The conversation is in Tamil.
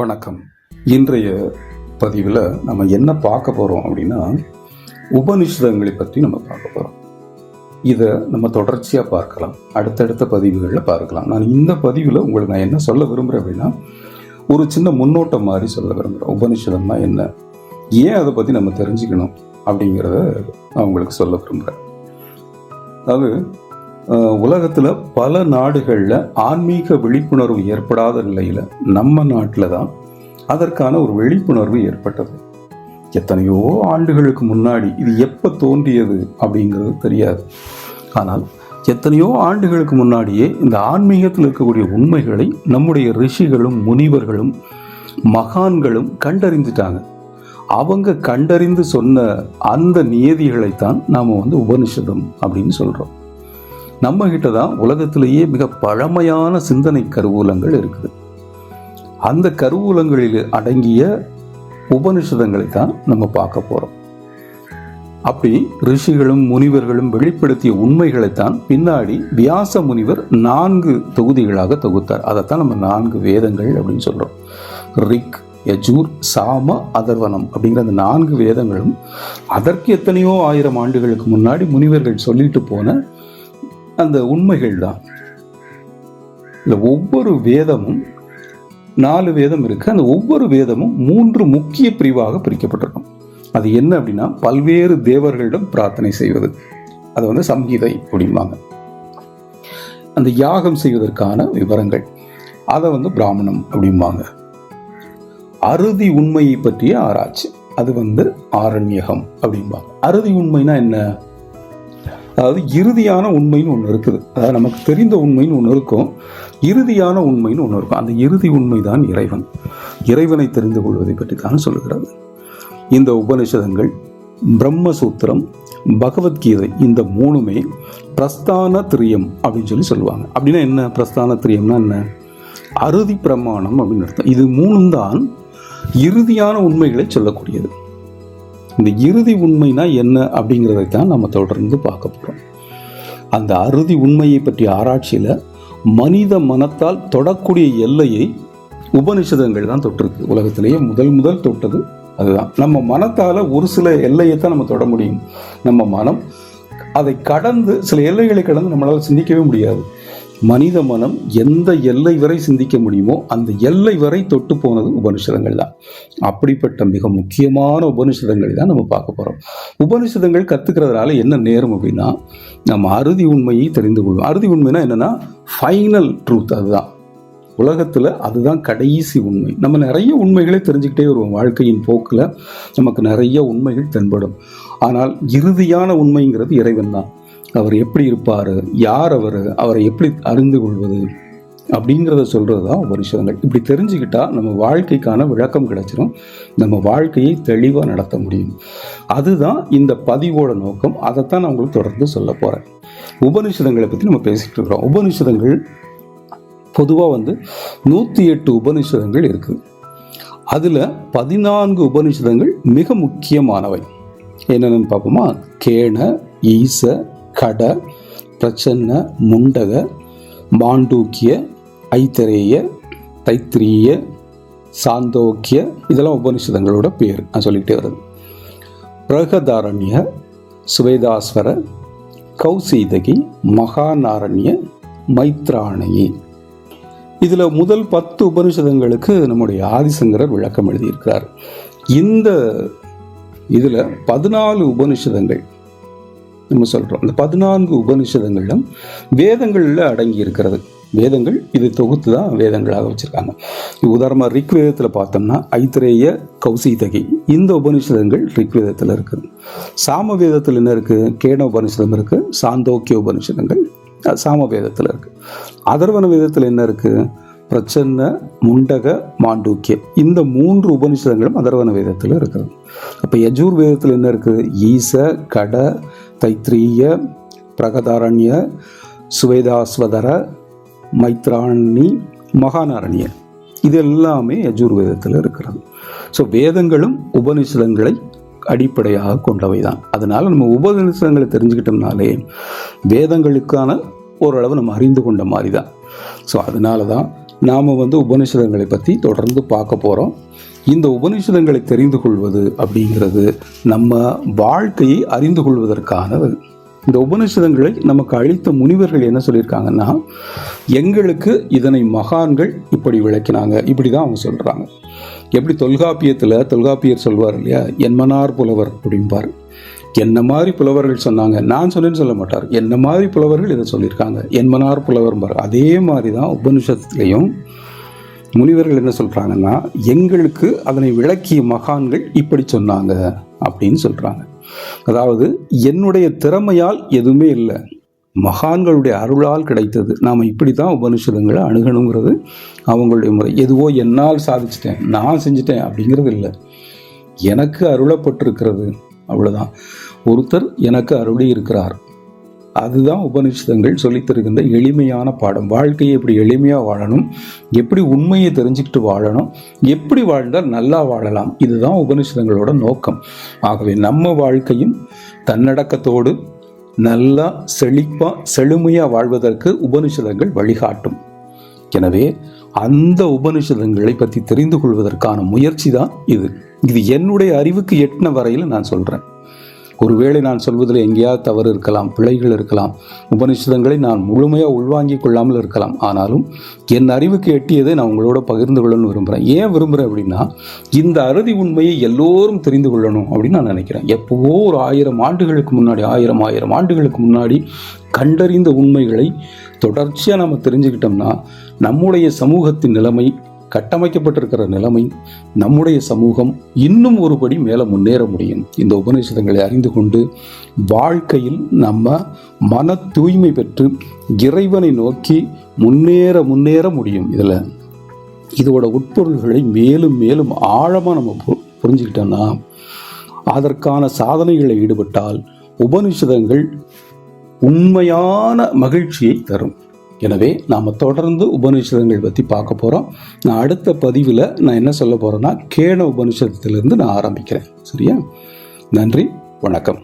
வணக்கம். இன்றைய பதிவில் நம்ம என்ன பார்க்க போகிறோம் அப்படின்னா, உபனிஷதங்களை பற்றி நம்ம பார்க்க போகிறோம். இதை நம்ம தொடர்ச்சியாக பார்க்கலாம், அடுத்தடுத்த பதிவுகளில் பார்க்கலாம். நான் இந்த பதிவில் உங்களுக்கு நான் என்ன சொல்ல விரும்புகிறேன் அப்படின்னா, ஒரு சின்ன முன்னோட்டம் மாதிரி சொல்ல விரும்புகிறேன். உபனிஷதம்னா என்ன, ஏன் அதை பற்றி நம்ம தெரிஞ்சுக்கணும் அப்படிங்கிறத நான் உங்களுக்கு சொல்ல விரும்புகிறேன். அதாவது உலகத்தில் பல நாடுகளில் ஆன்மீக விழிப்புணர்வு ஏற்படாத நிலையில் நம்ம நாட்டில் தான் அதற்கான ஒரு விழிப்புணர்வு ஏற்பட்டது. எத்தனையோ ஆண்டுகளுக்கு முன்னாடி இது எப்போ தோன்றியது அப்படிங்கிறது தெரியாது. ஆனால் எத்தனையோ ஆண்டுகளுக்கு முன்னாடியே இந்த ஆன்மீகத்தில் இருக்கக்கூடிய உண்மைகளை நம்முடைய ரிஷிகளும் முனிவர்களும் மகான்களும் கண்டறிந்துட்டாங்க. அவங்க கண்டறிந்து சொன்ன அந்த நியதிகளைத்தான் நாம் உபனிஷதம் அப்படின்னு சொல்கிறோம். நம்ம கிட்ட தான் உலகத்திலேயே மிக பழமையான சிந்தனை கருவூலங்கள் இருக்குது. அந்த கருவூலங்களில் அடங்கிய உபனிஷதங்களை தான் நம்ம பார்க்க போகிறோம். அப்படி ரிஷிகளும் முனிவர்களும் வெளிப்படுத்திய உண்மைகளைத்தான் பின்னாடி வியாச முனிவர் 4 தொகுதிகளாக தொகுத்தார். அதைத்தான் நம்ம 4 வேதங்கள் அப்படின்னு சொல்கிறோம். ரிக், யஜூர், சாம, அதர்வனம் அப்படிங்கிற அந்த 4 வேதங்களும் அதற்கு எத்தனையோ ஆயிரம் ஆண்டுகளுக்கு முன்னாடி முனிவர்கள் சொல்லிட்டு போன அந்த உண்மைகள் தான். இந்த ஒவ்வொரு வேதமும் 4 வேதம் இருக்கு. அந்த ஒவ்வொரு வேதமும் 3 முக்கிய பிரிவாக பிரிக்கப்பட்டிருக்கும். அது என்ன அப்படின்னா, பல்வேறு தேவர்களிடம் பிரார்த்தனை செய்வது, அது சம்ஹிதை அப்படிம்பாங்க. அந்த யாகம் செய்வதற்கான விவரங்கள், அதை பிராமணம் அப்படிம்பாங்க. அறுதி உண்மையை பற்றிய ஆராய்ச்சி, அது ஆரண்யகம் அப்படிம்பாங்க. அறுதி உண்மைனா என்ன? அதாவது இறுதியான உண்மைன்னு ஒன்று இருக்குது. அதாவது நமக்கு தெரிந்த உண்மைன்னு ஒன்று இருக்கும், இறுதியான உண்மைன்னு ஒன்று இருக்கும். அந்த இறுதி உண்மை தான் இறைவன். இறைவனை தெரிந்து கொள்வதை பற்றி தான் சொல்லுகிறது இந்த உபனிஷதங்கள். பிரம்மசூத்திரம், பகவத்கீதை, இந்த 3மே பிரஸ்தான திரியம் அப்படின்னு சொல்லுவாங்க. அப்படின்னா என்ன? பிரஸ்தான திரியம்னா என்ன? அறுதி பிரமாணம் அப்படின்னு அர்த்தம். இது 3 தான் இறுதியான உண்மைகளை சொல்லக்கூடியது. இந்த இறுதி உண்மைனா என்ன அப்படிங்கிறதை தான் நம்ம தொடர்ந்து பார்க்க போகிறோம். அந்த அறுதி உண்மையை பற்றிய ஆராய்ச்சியில் மனித மனத்தால் தொடக்கூடிய எல்லையை உபனிஷதங்கள் தான் தொட்டிருக்கு. உலகத்திலேயே முதல் தொட்டது அதுதான். நம்ம மனத்தால் ஒரு சில எல்லையை தான் நம்ம தொட முடியும். நம்ம மனம் அதை கடந்து, சில எல்லைகளை கடந்து நம்மளால் சிந்திக்கவே முடியாது. மனித மனம் எந்த எல்லை வரை சிந்திக்க முடியுமோ அந்த எல்லை வரை தொட்டு போனது உபனிஷதங்கள் தான். அப்படிப்பட்ட மிக முக்கியமான உபனிஷதங்களை தான் நம்ம பார்க்க போகிறோம். உபனிஷதங்கள் கற்றுக்கிறதுனால என்ன நேரும் அப்படின்னா, நம்ம அறுதி உண்மையை தெரிந்து கொள்வோம். அறுதி உண்மைனா என்னன்னா, ஃபைனல் ட்ரூத். அதுதான் உலகத்தில், அதுதான் கடைசி உண்மை. நம்ம நிறைய உண்மைகளை தெரிஞ்சுக்கிட்டே வருவோம். வாழ்க்கையின் போக்கில் நமக்கு நிறைய உண்மைகள் தென்படும். ஆனால் இறுதியான உண்மைங்கிறது இறைவன் தான். அவர் எப்படி இருப்பார், யார் அவரை எப்படி அறிந்து கொள்வது அப்படிங்கிறத சொல்கிறது தான் உபனிஷதங்கள். இப்படி தெரிஞ்சுக்கிட்டா நம்ம வாழ்க்கைக்கான விளக்கம் கிடைச்சிடும், நம்ம வாழ்க்கையை தெளிவாக நடத்த முடியும். அதுதான் இந்த பதிவோட நோக்கம். அதைத்தான் நான் உங்களுக்கு தொடர்ந்து சொல்ல போகிறேன். உபனிஷதங்களை பற்றி நம்ம பேசிகிட்டு இருக்கிறோம். உபனிஷதங்கள் பொதுவாக 108 உபனிஷதங்கள் இருக்குது. அதில் 14 உபனிஷதங்கள் மிக முக்கியமானவை. என்னென்னு பார்ப்போமா? கேன, ஈச, கட, பிரச்சன்ன, முண்டக, மாண்டூக்கிய, ஐத்தரேய, தைத்திரிய, சாந்தோக்கிய, இதெல்லாம் உபனிஷதங்களோட பேர். நான் சொல்லிக்கிட்டே வருது. பிரகதாரண்ய, சுவேதாஸ்வர, கௌசீதகி, மகாநாரண்ய, மைத்ராணயி. இதில் முதல் 10 உபனிஷதங்களுக்கு நம்முடைய ஆதிசங்கரர் விளக்கம் எழுதியிருக்கிறார். இந்த இதில் 14 உபனிஷதங்கள் நம்ம சொல்கிறோம். அந்த 14 உபனிஷதங்களும் வேதங்களில் அடங்கி இருக்கிறது. வேதங்கள் இது தொகுத்து தான் வேதங்களாக வச்சுருக்காங்க. உதாரணமாக ரிக் வேதத்தில் பார்த்தோம்னா ஐத்திரேய, கௌசீதகி, இந்த உபனிஷதங்கள் ரிக் வேதத்தில் இருக்குது. சாம வேதத்தில் என்ன இருக்குது? கேன உபனிஷதம் இருக்குது. சாந்தோக்கிய உபனிஷதங்கள் சாம வேதத்தில் இருக்குது. அதர்வன வேதத்தில் என்ன இருக்குது? பிரச்சன்ன, முண்டக, மாண்டூக்கிய, இந்த 3 உபனிஷதங்களும் அதர்வன வேதத்தில் இருக்கிறது. அப்போ யஜூர் வேதத்தில் என்ன இருக்குது? ஈச, கட, தைத்திரிய, பிரகதாரண்ய, சுவேதாஸ்வதர, மைத்ராணி, மகாநாரண்ய, இது எல்லாமே யஜூர் வேதத்தில் இருக்கிறது. ஸோ வேதங்களும் உபனிஷதங்களை அடிப்படையாக கொண்டவை தான். அதனால் நம்ம உபனிஷதங்களை தெரிஞ்சுக்கிட்டோம்னாலே வேதங்களுக்கான ஓரளவு நம்ம அறிந்து கொண்ட மாதிரி தான். ஸோ அதனால தான் நாம் உபனிஷதங்களை பற்றி தொடர்ந்து பார்க்க போகிறோம். இந்த உபனிஷதங்களை தெரிந்து கொள்வது அப்படிங்கிறது நம்ம வாழ்க்கையை அறிந்து கொள்வதற்கானது. இந்த உபனிஷதங்களை நமக்கு அளித்த முனிவர்கள் என்ன சொல்லியிருக்காங்கன்னா, எங்களுக்கு இதனை மகான்கள் இப்படி விளக்கினாங்க, இப்படி தான் அவங்க சொல்கிறாங்க. எப்படி தொல்காப்பியர் சொல்வார் இல்லையா, என்மனார் புலவர் அப்படிம்பார். என்ன மாதிரி புலவர்கள் சொன்னாங்க, நான் சொன்னேன்னு சொல்ல மாட்டார், என்ன மாதிரி புலவர்கள் இதை சொல்லியிருக்காங்க, என்மனார் புலவர்பார். அதே மாதிரி தான் உபனிஷத்துலேயும் முனிவர்கள் என்ன சொல்கிறாங்கன்னா, எங்களுக்கு அதனை விளக்கிய மகான்கள் இப்படி சொன்னாங்க அப்படின்னு சொல்கிறாங்க. அதாவது என்னுடைய திறமையால் எதுவுமே இல்லை, மகான்களுடைய அருளால் கிடைத்தது. நாம் இப்படி தான் உபனிஷதங்களை அணுகணுங்கிறது அவங்களுடைய முறை. எதுவோ என்னால் சாதிச்சிட்டேன், நான் செஞ்சிட்டேன் அப்படிங்கிறது இல்லை. எனக்கு அருளப்பட்டிருக்கிறது, அவ்வளோதான். ஒருத்தர் எனக்கு அருளி இருக்கிறார். அதுதான் உபனிஷதங்கள் சொல்லித் தருகின்ற எளிமையான பாடம். வாழ்க்கையை எப்படி எளிமையாக வாழணும், எப்படி உண்மையை தெரிஞ்சுக்கிட்டு வாழணும், எப்படி வாழ்ந்தால் நல்லா வாழலாம், இதுதான் உபனிஷதங்களோட நோக்கம். ஆகவே நம்ம வாழ்க்கையும் தன்னடக்கத்தோடு நல்லா செழுமையாக வாழ்வதற்கு உபனிஷதங்கள் வழிகாட்டும். எனவே அந்த உபனிஷதங்களை பற்றி தெரிந்து கொள்வதற்கான முயற்சி தான் இது என்னுடைய அறிவுக்கு எட்டின வரையில் நான் சொல்கிறேன். ஒருவேளை நான் சொல்வதில் எங்கேயாவது தவறு இருக்கலாம், பிழைகள் இருக்கலாம், உபனிஷதங்களை நான் முழுமையாக உள்வாங்கிக் கொள்ளாமல் இருக்கலாம். ஆனாலும் என் அறிவுக்கு எட்டியதை நான் உங்களோட பகிர்ந்து கொள்ளணும்னு விரும்புகிறேன். ஏன் விரும்புகிறேன் அப்படின்னா, இந்த அறுதி உண்மையை எல்லோரும் தெரிந்து கொள்ளணும் அப்படின்னு நான் நினைக்கிறேன். எப்போவோ ஒரு 1000 ஆண்டுகளுக்கு முன்னாடி, ஆயிரம் ஆண்டுகளுக்கு முன்னாடி கண்டறிந்த உண்மைகளை தொடர்ச்சியாக நம்ம தெரிஞ்சுக்கிட்டோம்னா நம்முடைய சமூகத்தின் நிலைமை, கட்டமைக்கப்பட்டிருக்கிற நிலைமை, நம்முடைய சமூகம் இன்னும் ஒருபடி மேலே முன்னேற முடியும். இந்த உபநிஷதங்களை அறிந்து கொண்டு வாழ்க்கையில் நம்ம மன தூய்மை பெற்று இறைவனை நோக்கி முன்னேற முடியும். இதோட உட்பொருள்களை மேலும் மேலும் ஆழமாக நம்ம புரிஞ்சுக்கிட்டோம்னா, அதற்கான சாதனைகளை ஈடுபட்டால் உபநிஷதங்கள் உண்மையான மகிழ்ச்சியை தரும். எனவே நாம் தொடர்ந்து உபனிஷதங்கள் பற்றி பார்க்க போகிறோம். நான் அடுத்த பதிவில் நான் என்ன சொல்ல போகிறேன்னா, கேன உபனிஷத்திலிருந்து நான் ஆரம்பிக்கிறேன். சரியா? நன்றி, வணக்கம்.